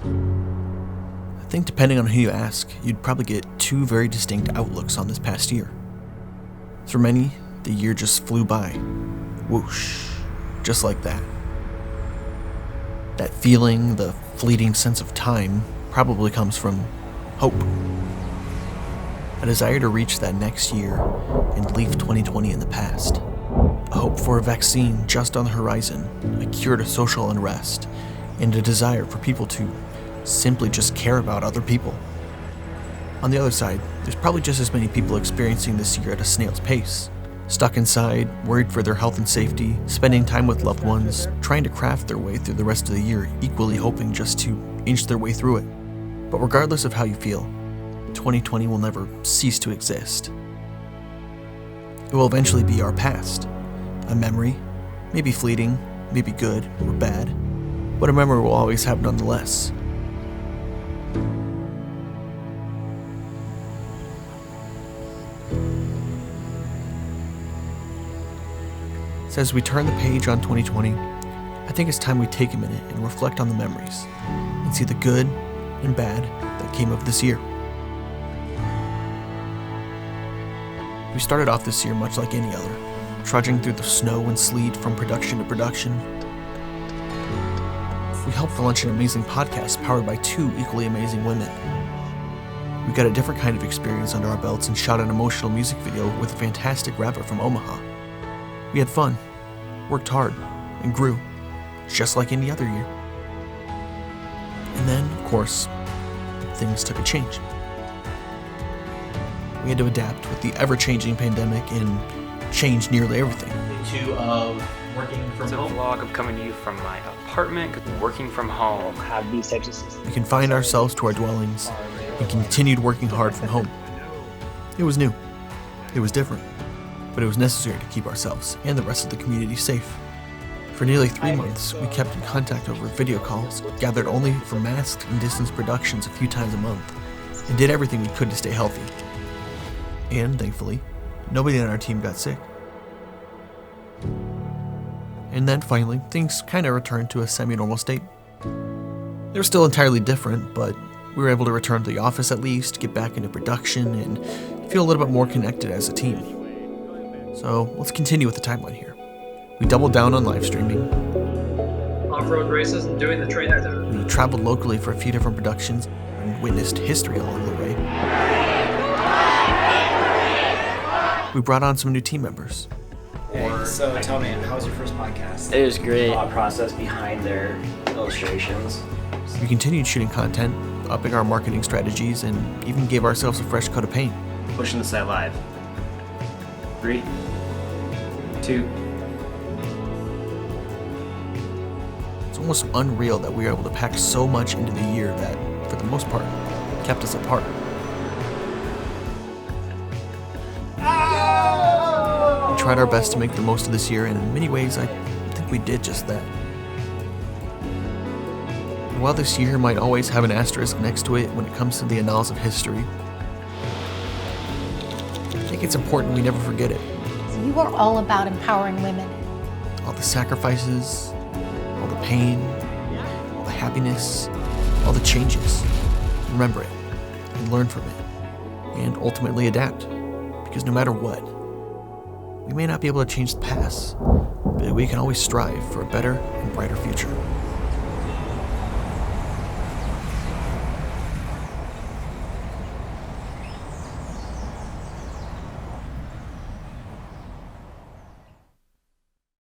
I think depending on who you ask, you'd probably get two very distinct outlooks on this past year. For many, the year just flew by. Whoosh. Just like that. That feeling, the fleeting sense of time, probably comes from hope. A desire to reach that next year and leave 2020 in the past. A hope for a vaccine just on the horizon, a cure to social unrest, and a desire for people to simply just care about other people. On the other side, there's probably just as many people experiencing this year at a snail's pace. Stuck inside, worried for their health and safety, spending time with loved ones, trying to craft their way through the rest of the year, equally hoping just to inch their way through it. But regardless of how you feel, 2020 will never cease to exist. It will eventually be our past. A memory, maybe fleeting, maybe good or bad, but a memory we'll always have nonetheless. So as we turn the page on 2020, I think it's time we take a minute and reflect on the memories and see the good and bad that came of this year. We started off this year much like any other, trudging through the snow and sleet from production to production. We helped launch an amazing podcast powered by two equally amazing women. We got a different kind of experience under our belts and shot an emotional music video with a fantastic rapper from Omaha. We had fun, worked hard, and grew, just like any other year. And then, of course, things took a change. We had to adapt with the ever-changing pandemic and change nearly everything. Working from home. It's a vlog of coming to you from my apartment, working from home. Have these types of systems. We confined ourselves to our dwellings and continued working hard from home. It was new. It was different. But it was necessary to keep ourselves and the rest of the community safe. For nearly 3 months, we kept in contact over video calls, gathered only for masked and distanced productions a few times a month, and did everything we could to stay healthy. And, thankfully, nobody on our team got sick. And then, finally, things kind of returned to a semi-normal state. They were still entirely different, but we were able to return to the office at least, get back into production, and feel a little bit more connected as a team. So let's continue with the timeline here. We doubled down on live streaming. Off-road races and doing the training there. We traveled locally for a few different productions and witnessed history along the way. We brought on some new team members. Hey, so tell me, how was your first podcast? It was great. Thought process behind their illustrations. We continued shooting content, upping our marketing strategies, and even gave ourselves a fresh coat of paint. Pushing the site live. 3, 2. It's almost unreal that we were able to pack so much into the year that, for the most part, kept us apart. We tried our best to make the most of this year, and in many ways, I think we did just that. And while this year might always have an asterisk next to it when it comes to the annals of history, I think it's important we never forget it. You are all about empowering women. All the sacrifices, all the pain, all the happiness, all the changes. Remember it and learn from it, and ultimately adapt. Because no matter what, we may not be able to change the past, but we can always strive for a better and brighter future.